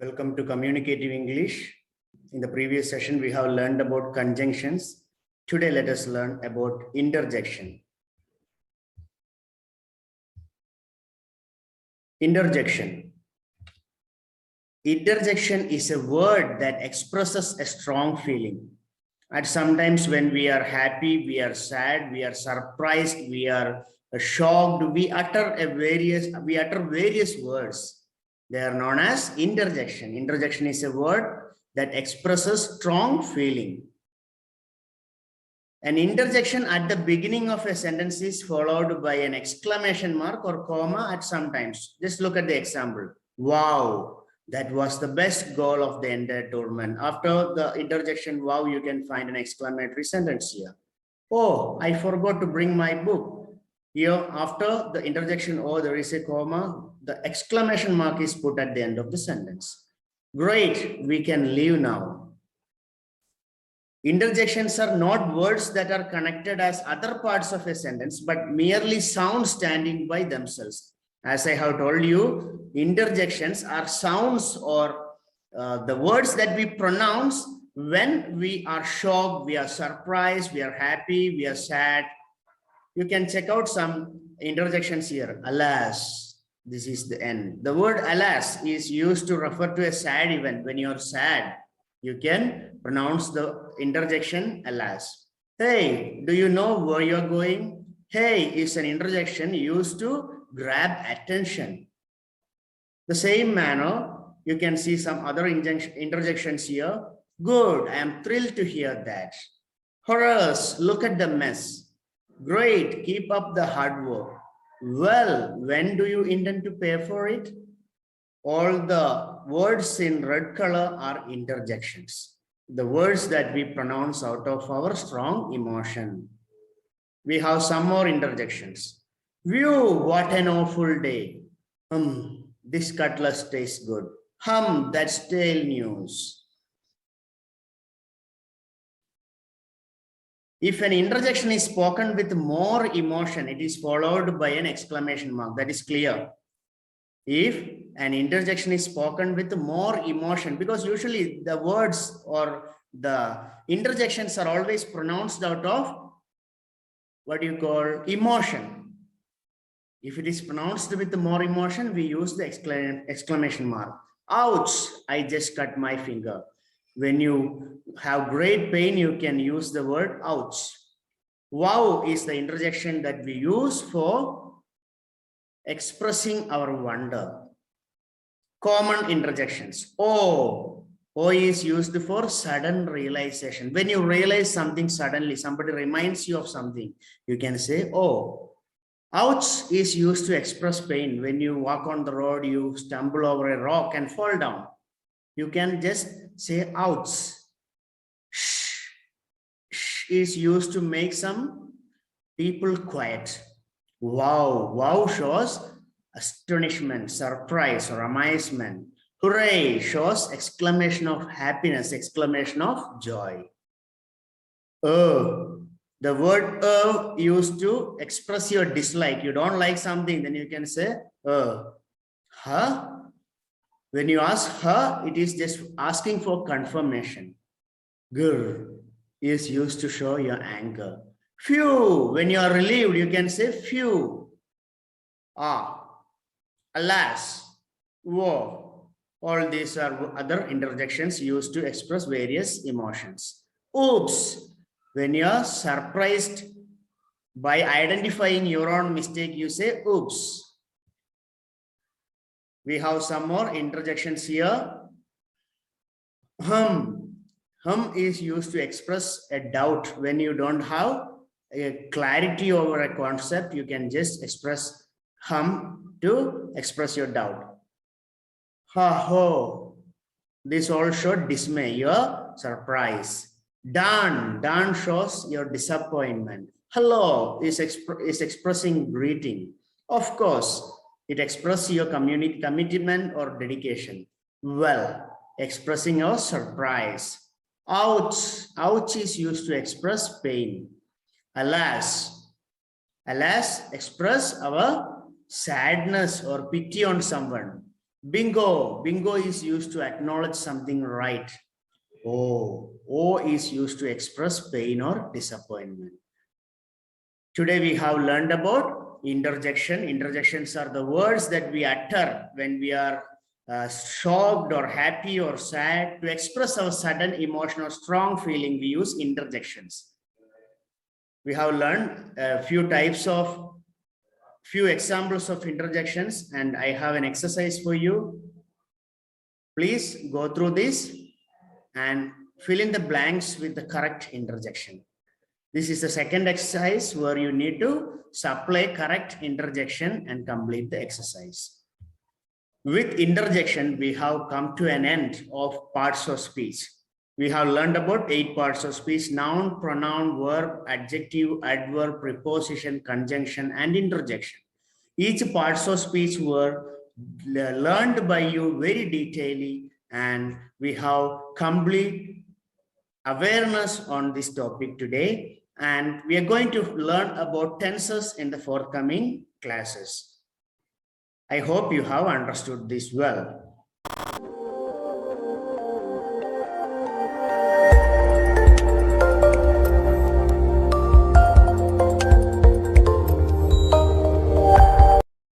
Welcome to Communicative English. In the previous session, we have learned about conjunctions. Today, let us learn about interjection. Interjection. Interjection is a word that expresses a strong feeling. And sometimes when we are happy, we are sad, we are surprised, we are shocked, we utter various words. They are known as interjection. Interjection is a word that expresses strong feeling. An interjection at the beginning of a sentence is followed by an exclamation mark or comma at some times. Just look at the example. Wow, that was the best goal of the entire tournament. After the interjection, wow, you can find an exclamatory sentence here. Oh, I forgot to bring my book. Here, after the interjection, oh, there is a comma, the exclamation mark is put at the end of the sentence. Great, we can leave now. Interjections are not words that are connected as other parts of a sentence, but merely sounds standing by themselves. As I have told you, interjections are sounds or the words that we pronounce when we are shocked, we are surprised, we are happy, we are sad. You can check out some interjections here. Alas, this is the end. The word alas is used to refer to a sad event. When you're sad, you can pronounce the interjection alas. Hey, do you know where you're going? Hey is an interjection used to grab attention. The same manner, you can see some other interjections here. Good, I am thrilled to hear that. Horace, look at the mess. Great, keep up the hard work. Well, when do you intend to pay for it? All the words in red color are interjections. The words that we pronounce out of our strong emotion. We have some more interjections. View, what an awful day. This cutlass tastes good. That's stale news. If an interjection is spoken with more emotion, it is followed by an exclamation mark. That is clear. If an interjection is spoken with more emotion, because usually the words or the interjections are always pronounced out of what you call emotion. If it is pronounced with more emotion, we use the exclamation mark. Ouch, I just cut my finger. When you have great pain, you can use the word ouch. Wow is the interjection that we use for expressing our wonder. Common interjections. O is used for sudden realization. When you realize something suddenly, somebody reminds you of something, you can say oh. Ouch is used to express pain. When you walk on the road, you stumble over a rock and fall down. You can just say ouch. Shh is used to make some people quiet. Wow shows astonishment, surprise, or amazement. Hooray shows exclamation of happiness, exclamation of joy. The word used to express your dislike. You don't like something, then you can say huh? When you ask her, it is just asking for confirmation. Grr is used to show your anger. Phew, when you are relieved, you can say phew. Alas, whoa. All these are other interjections used to express various emotions. Oops, when you are surprised by identifying your own mistake, you say oops. We have some more interjections here. Hum is used to express a doubt. When you don't have a clarity over a concept, you can just express hum to express your doubt. Ha-ho. This all shows dismay, your surprise. Darn shows your disappointment. Hello is expressing greeting. Of course, it expresses your commitment or dedication. Well, expressing your surprise. Ouch is used to express pain. Alas express our sadness or pity on someone. Bingo. Bingo is used to acknowledge something right. O is used to express pain or disappointment. Today we have learned about interjection. Interjections are the words that we utter when we are shocked or happy or sad. To express our sudden emotion or strong feeling, we use interjections. We have learned a few examples of interjections, and I have an exercise for you. Please go through this and fill in the blanks with the correct interjection. This is the second exercise where you need to supply correct interjection and complete the exercise. With interjection, we have come to an end of parts of speech. We have learned about 8 parts of speech: noun, pronoun, verb, adjective, adverb, preposition, conjunction, and interjection. Each parts of speech were learned by you very detailedly, and we have complete awareness on this topic today. And we are going to learn about tenses in the forthcoming classes. I hope you have understood this well.